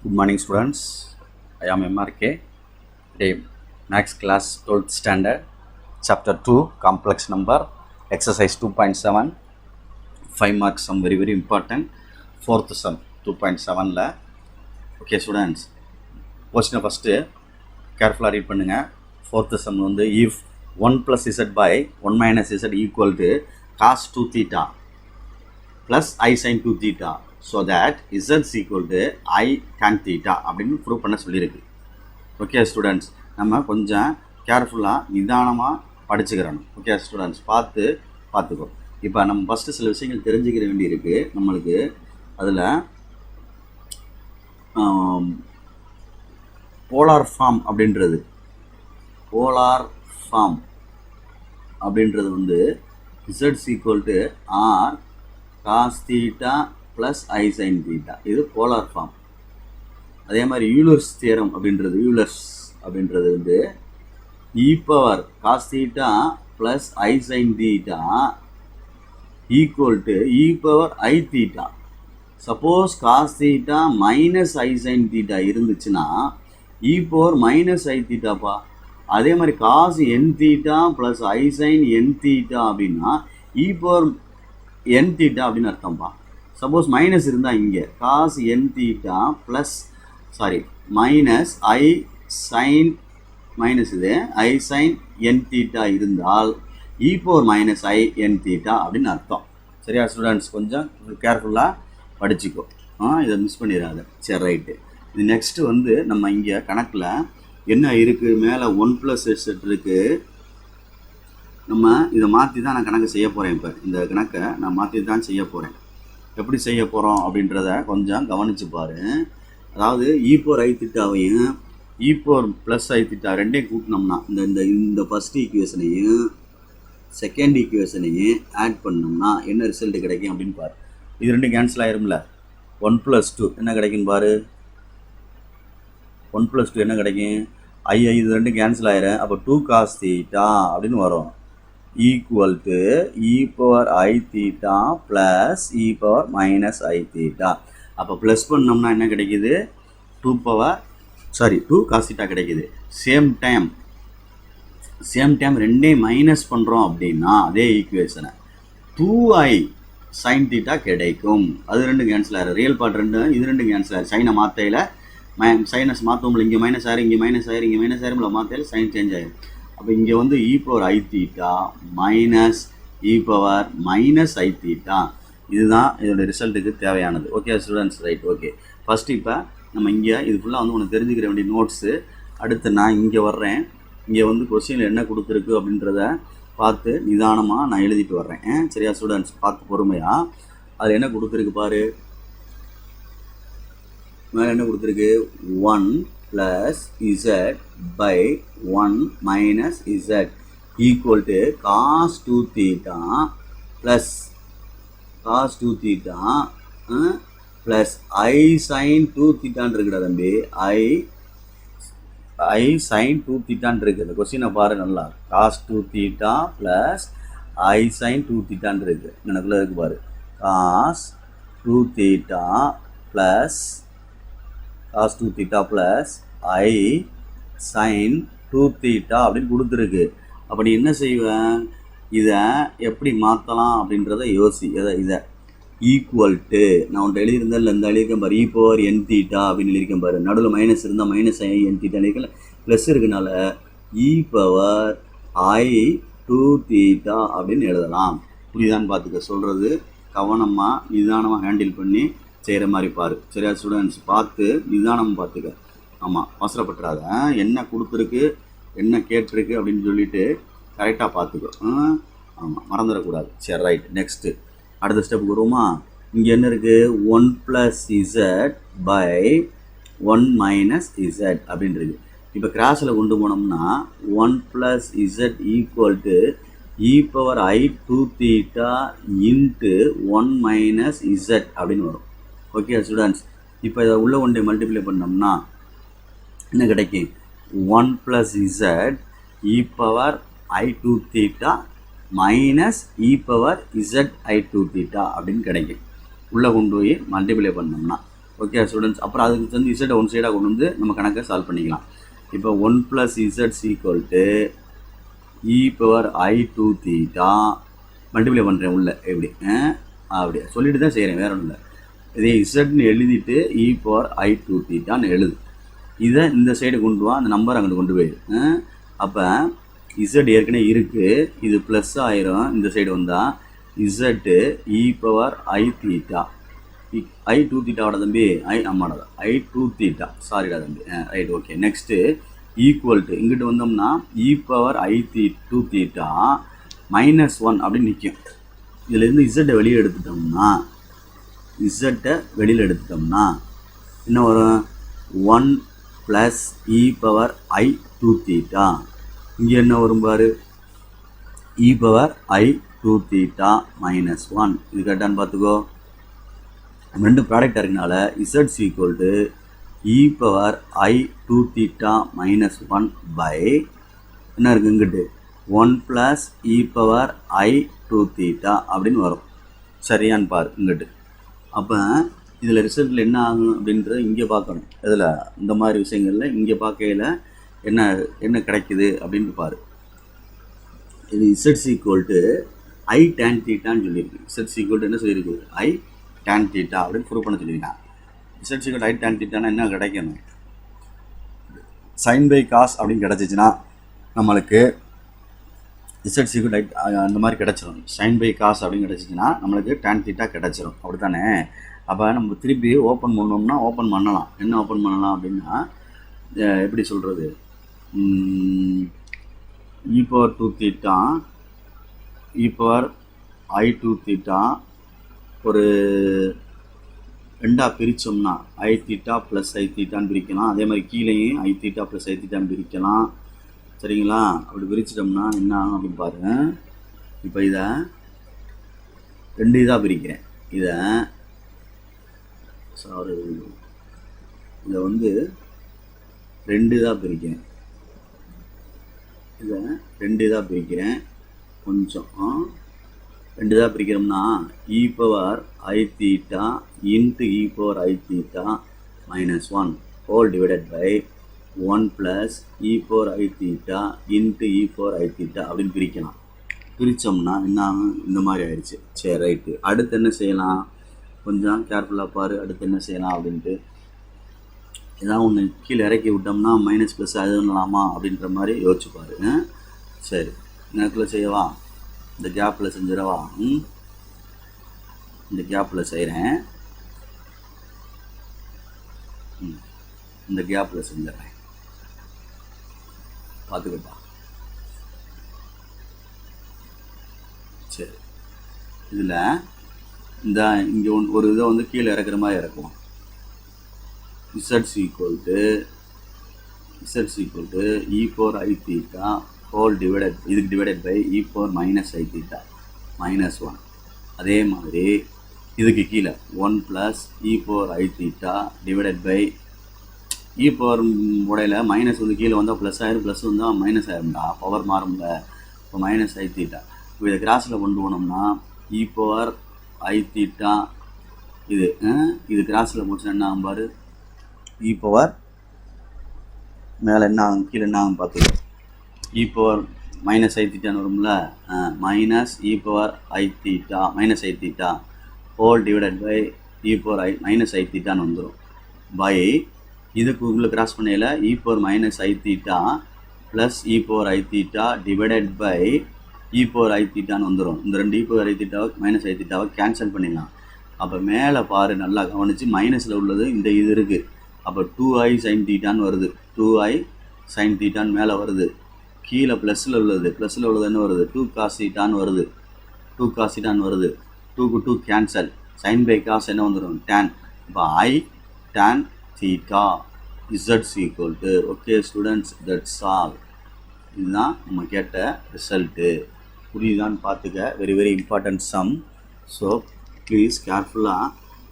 Good morning, students. I am MRK. Today, Max class 12th standard, chapter 2, complex number, exercise 2.7, 5 marks, some very, very important. Fourth sum, 2.7. Okay, students. Question first, carefully read பண்ணுங்க. Fourth sum வந்து if 1 plus z by 1 minus z equal to cos 2 theta plus I sin 2 theta. So that z equal to i tan theta அப்படின்னு prove பண்ண சொல்லியிருக்கு. Okay students, நம்ம கொஞ்சம் கேர்ஃபுல்லாக நிதானமாக படிச்சுக்கிறணும். Okay students, பார்த்துக்கோ. இப்போ நம்ம ஃபஸ்ட்டு சில விஷயங்கள் தெரிஞ்சுக்கிற வேண்டியிருக்கு நம்மளுக்கு. அதில் போலார் ஃபார்ம் அப்படின்றது வந்து z equal to r cos theta plus i sine theta, இது போலார் ஃபார்ம். அதே மாதிரி யூலர்ஸ் தியரம் அப்படின்றது வந்து e power cos theta plus i sine theta equal to e power i theta. Suppose cos theta minus i sine theta இருந்துச்சுன்னா e power minus i தீட்டாப்பா. அதே மாதிரி cos n theta plus i sine n theta அப்படின்னா e power n theta அப்படின்னு அர்த்தம்ப்பா. Suppose minus இருந்தால் இங்கே cos n theta plus minus i sine i sine n theta இருந்தால் e power minus i n theta அப்படின்னு அர்த்தம். சரியா students, கொஞ்சம் கேர்ஃபுல்லாக படிச்சுக்கோ, இதை மிஸ் பண்ணிடாத. சரி, ரைட்டு. இது நெக்ஸ்ட்டு வந்து நம்ம இங்கே கணக்கில் என்ன இருக்குது, மேலே 1 + z இருக்குது. நம்ம இதை மாற்றி தான் நான் கணக்கு செய்ய போகிறேன். இப்போ இந்த கணக்கை நான் மாற்றி தான் செய்ய போகிறேன். எப்படி செய்ய போகிறோம் அப்படின்றத கொஞ்சம் கவனித்து பாரு. அதாவது இ பவர் ஐ தீட்டாவையும் இ பவர் ப்ளஸ் ஐ தீட்டா ரெண்டையும் கூட்டினோம்னா இந்த ஃபஸ்ட் ஈக்குவேஷனையும் செகண்ட் ஈக்குவேஷனையும் ஆட் பண்ணோம்னா என்ன ரிசல்ட் கிடைக்கும் அப்படின்னு பாரு. இது ரெண்டும் கேன்சல் ஆயிரும்ல. 1 + 2 என்ன கிடைக்கும் பாரு. 1 + 2 என்ன கிடைக்கும், இது ரெண்டும் கேன்சல் ஆயிரும். அப்போ 2 cos தீட்டா அப்படின்னு வரும். Equal to e power i theta plus E power minus I theta. அப்போ ப்ளஸ் பண்ணோம்னா என்ன கிடைக்கிது, 2 cos தீட்டா கிடைக்கிது. சேம் டைம் ரெண்டையும் மைனஸ் பண்ணுறோம் அப்படின்னா அதே ஈக்குவேஷனை 2i sin தீட்டா கிடைக்கும். அது ரெண்டும் கேன்சல் ஆயிரும். ரியல் பார்ட் இது ரெண்டும் கேன்சல் ஆயிரும். சைனை மாத்தையில் சைனஸ் மாற்றோம்ல, இங்கே மைனஸ் ஆயிரும், இங்கே மைனஸ் ஆயிரும்ல, மாத்தையில் சைன் சேஞ்ச் ஆயிரும். அப்போ இங்கே வந்து e power i theta minus E power minus I theta, இதுதான் இதோட ரிசல்ட்டுக்கு தேவையானது. Okay students, right. Okay, first இப்போ நம்ம இங்கே இது ஃபுல்லாக வந்து உனக்கு தெரிஞ்சுக்கிற வேண்டிய நோட்ஸு. அடுத்து நான் இங்கே வர்றேன். இங்கே வந்து கொஸ்டினில் என்ன கொடுத்துருக்கு அப்படின்றத பார்த்து நிதானமாக நான் எழுதிட்டு வர்றேன். சரியா ஸ்டூடெண்ட்ஸ், பார்த்து பொறுமையாக. அதில் என்ன கொடுத்துருக்கு பாரு. மேலே என்ன கொடுத்துருக்கு, 1 + z by 1 minus z equal to cos 2 theta plus plus I sin 2 theta இருக்குடா தம்பி. I sin 2 theta இருக்கு. இந்த கொஸ்டினை பாரு நல்லா. cos 2 theta plus I sin 2 theta இருக்கு. எனக்குள்ள இருக்கு பாரு. cos 2 theta plus I sin 2 theta அப்படின்னு கொடுத்துருக்கு. அப்போ நீ என்ன செய்வேன், இதை எப்படி மாற்றலாம் அப்படின்றத யோசி. இதை ஈக்குவல் டு நான் உன்ட்ட எழுதியிருந்தேன் இல்லை, இந்த எழுதியிருக்கேன் பாரு, இ பவர் என் தீட்டா அப்படின்னு எழுதியிருக்கேன் பாரு. நடுவில் மைனஸ் இருந்தால் minus i n theta எழுதிக்கல, plus இருக்குனால E power I 2 theta அப்படின்னு எழுதலாம். புரியுதான்னு பார்த்துக்க. சொல்கிறது கவனமாக நிதானமாக ஹேண்டில் பண்ணி செய்கிற மாதிரி பாரு. சரியா ஸ்டூடெண்ட்ஸ், பார்த்து நிதானம் பார்த்துக்க. ஆமாம், அவசரப்பட்டுறாத. என்ன கொடுத்துருக்கு, என்ன கேட்டிருக்கு அப்படின்னு சொல்லிட்டு கரெக்டாக பார்த்துக்கோ. ஆமாம், மறந்துடக்கூடாது. சரி, ரைட். நெக்ஸ்ட்டு அடுத்த ஸ்டெப்புக்கு வருவோமா. இங்கே என்ன இருக்குது, 1 + z by 1 minus z அப்படின்றது. இப்போ கிராஸில் கொண்டு போனோம்னா 1 + z equal to e power I 2 theta into 1 minus z அப்படின்னு வரும். ஓகே ஸ்டூடெண்ட்ஸ், இப்போ இதை உள்ள ஒன்றை மல்டிப்ளை பண்ணோம்னா என்ன கிடைக்கும், 1 + z இ பவர் ஐ 2 theta minus e power z ஐ 2 தீட்டா அப்படின்னு கிடைக்கும். உள்ளே கொண்டு போய் மல்டிப்ளை பண்ணோம்னா ஓகே ஸ்டூடெண்ட்ஸ். அப்புறம் அதுக்கு வந்து இசட்டை ஒன் சைடாக கொண்டு வந்து நம்ம கணக்கை சால்வ் பண்ணிக்கலாம். இப்போ 1 + z equal to e⁻i2θ multiply பண்ணுறேன் உள்ள எப்படி அப்படி சொல்லிட்டு தான் செய்கிறேன், வேற ஒன்றும் இல்லை. இதே இசட்னு எழுதிட்டு e⁻i2θன்னு எழுது. இதை இந்த சைடு கொண்டு வா, அந்த நம்பர் அங்கிட்டு கொண்டு போயிடு. அப்போ இசட் ஏற்கனவே இருக்குது, இது ப்ளஸ் ஆயிரும். இந்த சைடு வந்தால் இசட்டு e⁻i⁻θ i2θவோட தம்பி ஆமாடா i2θ, சாரிடா தம்பி, right okay. Next equal to இங்கிட்டு வந்தோம்னா e⁻i2θ -1 அப்படின்னு நிற்கும். இதுலேருந்து இசட்டை வெளியே எடுத்துட்டோம்னா என்ன வரும்? 1 + e⁻i2θ. இங்கே என்ன வரும் பாரு, e⁻i2θ -1. இது கரெக்டான்னு பார்த்துக்கோ. ரெண்டு ப்ராடக்டாக இருக்கனால z equal to e⁻i2θ -1 by என்ன இருக்குது இங்கிட்டு 1 + e⁻i2θ அப்படின்னு வரும். சரியான்னு பாரு இங்கிட்டு. அப்போ இதில் ரிசல்ட்டில் என்ன ஆகும் அப்படின்றத இங்கே பார்க்கணும். இதில் இந்த மாதிரி விஷயங்களில் இங்கே பார்க்கையில் என்ன கிடைக்குது அப்படின்னு பாரு. இது z equal to i tan θன்னு சொல்லியிருக்கு. z ஈக்குவல் டு என்ன சொல்லியிருக்கு? i tan θ அப்படின்னு ப்ரூவ் பண்ண சொல்லியிருக்காங்க. z ஈக்குவல் i tan θன்னா என்ன கிடைக்கணும்? sin by cos அப்படின்னு கிடச்சிச்சின்னா நம்மளுக்கு z ஈக்குவல் அந்த மாதிரி கிடச்சிரும். sin by cos அப்படின்னு கிடச்சிச்சின்னா நம்மளுக்கு tan θ கிடச்சிரும், அப்படி தானே? அப்போ நம்ம திருப்பி ஓப்பன் பண்ணோம்னா ஓப்பன் பண்ணலாம். என்ன ஓப்பன் பண்ணலாம் அப்படின்னா எப்படி சொல்கிறது, e⁻2θ e⁻i2θ ஒரு ரெண்டாக பிரித்தோம்னா i⁻θ + i⁻θன்னு பிரிக்கலாம். அதே மாதிரி கீழேயும் i⁻θ + i⁻θன்னு பிரிக்கலாம். சரிங்களா? அப்படி பிரிச்சிட்டோம்னா என்ன ஆகும் அப்படின்னு பாருங்கள். இப்போ இதை 2 இதாக பிரிக்கிறேன். இதை வந்து 2 இதாக பிரிக்கிறேன். இதை 2 இதாக பிரிக்கிறேன். கொஞ்சம் 2 இதாக பிரிக்கிறோம்னா e⁻i⁻θ × e⁻i⁻θ -1 whole divided by 1 + e⁻i⁻θ × e⁻i⁻θ அப்படின்னு பிரிக்கலாம். பிரித்தோம்னா என்ன ஆகும்? இந்த மாதிரி ஆயிடுச்சு. சரி ரைட்டு. அடுத்து என்ன செய்யலாம்? கொஞ்சம் கேர்ஃபுல்லாக பாரு. அடுத்து என்ன செய்யலாம் அப்படின்ட்டு. ஏதாவது ஒன்று கீழே இறக்கி விட்டோம்னா மைனஸ் ப்ளஸ் அது பண்ணலாமா அப்படின்ற மாதிரி யோசிச்சு பாரு. சரி, எனக்குள்ளே செய்யவா? இந்த கேப்பில் செஞ்சிடவா? இந்த கேப்பில் செய்கிறேன். இந்த கேப்பில் செஞ்சிடறேன், பார்த்துக்கிட்டா. சரி, இதில் இந்த இங்கே ஒரு இதை வந்து கீழே இறக்குற மாதிரி இறக்குவோம். z equal to e⁻i⁻θ whole divided, இதுக்கு டிவைடட் பை e⁻-i⁻θ -1. அதே மாதிரி இதுக்கு கீழே 1 + e⁻i⁻θ டிவைடட் பை உடையில மைனஸ் வந்து கீழே வந்தால் ப்ளஸ் ஆயிரும், ப்ளஸ் வந்தால் மைனஸ் ஆயிரும்டா, பவர் மாறும்ல. இப்போ -i⁻θ இப்போ இதை கிராஸில் கொண்டு போனோம்னா e⁻i⁻θ இது கிராஸில் போச்சுன்னா என்ன ஆகும் பாரு? மேலே என்ன ஆகும், கீழே என்ன ஆகும் பார்த்துக்கோ. e⁻-i⁻θன்னு வரும்ல, -e⁻i⁻θ ஹோல் டிவைடட் பை e⁻i⁻θன்னு வந்துடும். பை இதுக்கு உள்ள கிராஸ் பண்ணையில் e⁻-i⁻θ plus e⁻i⁻θ divided by e⁻i⁻θன்னு வந்துடும். இந்த ரெண்டு e⁻i⁻θ-i⁻θ கேன்சல் பண்ணிடலாம். அப்போ மேலே பாரு, நல்லா கவனித்து, மைனஸில் உள்ளது இந்த இது இருக்குது. அப்போ 2i sin θன்னு வருது, 2i sin θன்னு மேலே வருது. கீழே ப்ளஸில் உள்ளது என்ன வருது? 2 cos θன்னு வருது, 2 cos θன்னு வருது. 2க்கு 2 கேன்சல், சைன் பை காஸ் என்ன வந்துடும்? tan. இப்போ i tan θ z equal to. Okay students, that's all. இதுதான் நம்ம கேட்ட ரிசல்ட்டு. புரியுதான்னு பார்த்துக்க. Very very important sum. So please கேர்ஃபுல்லாக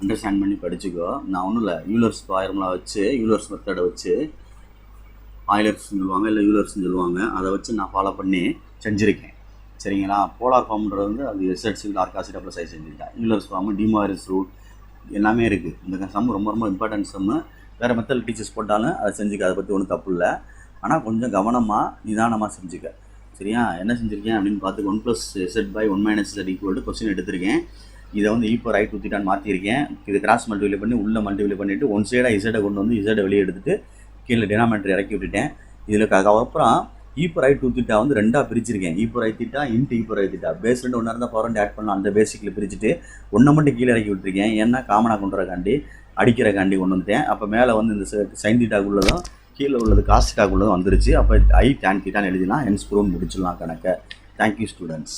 அண்டர்ஸ்டாண்ட் பண்ணி படிச்சுக்கோ. நான் ஒன்றும் இல்லை, யூலர்ஸ் ஃபார்முலா வச்சு, யூலர்ஸ் மெத்தடை வச்சு, ஆயிலர்ஸ்ன்னு சொல்லுவாங்க, இல்லை யூலர்ஸ்ன்னு சொல்லுவாங்க, அதை வச்சு நான் ஃபாலோ பண்ணி செஞ்சுருக்கேன். சரிங்களா? போலார் ஃபார்ம்ன்றது வந்து அது z = ஆர்க் cos θ + i sin θ. யூலர்ஸ் ஃபார்மு டிமாரிஸ் ரூல், எல்லாமே இருக்குது. இந்த சம் ரொம்ப ரொம்ப இம்பார்ட்டன்ட் சம்மு. வேறு மெத்தட் டீச்சர்ஸ் போட்டாலும் அதை செஞ்சுக்க, அதை பற்றி ஒன்றும் தப்பு இல்லை. ஆனால் கொஞ்சம் கவனமாக நிதானமாக செஞ்சுக்க. சரியா? என்ன செஞ்சுருக்கேன் அப்படின்னு பார்த்து 1 + z/1 - z = கொஸ்டின் எடுத்திருக்கேன். இதை வந்து e⁻i2θ மாற்றிருக்கேன். இது கிராஸ் மல்டிப்ளை பண்ணி உள்ளே மல்டிப்ளை பண்ணிவிட்டு ஒன் சைடாக இசட்டை கொண்டு வந்து இசட்டை வெளியே எடுத்துகிட்டு கீழே டினாமினேட்டர் இறக்கி விட்டுட்டேன். இதில் அப்புறம் e⁻i2θ வந்து 2ஆக பிரிச்சிருக்கேன். e⁻i⁻θ × e⁻i⁻θ பேஸ் 2 ஒன்றா இருந்தால் பவர் ஆட் பண்ணலாம். அந்த பேசிக்கில் பிரிச்சுட்டு ஒன்றை மட்டும் கீழே இறக்கி விட்டுருக்கேன். ஏன்னா காமனாக கொண்டு வரக்காண்டி அடிக்கிறக்காண்டி கொண்டு வந்துட்டேன். அப்போ மேலே வந்து இந்த sin θ கீழே உள்ளது cos θ வந்துருச்சு. அப்போ I tan θ எழுதினா ஹென்ஸ் ப்ரூவ் முடிச்சிடலாம் கணக்கை. Thank you students.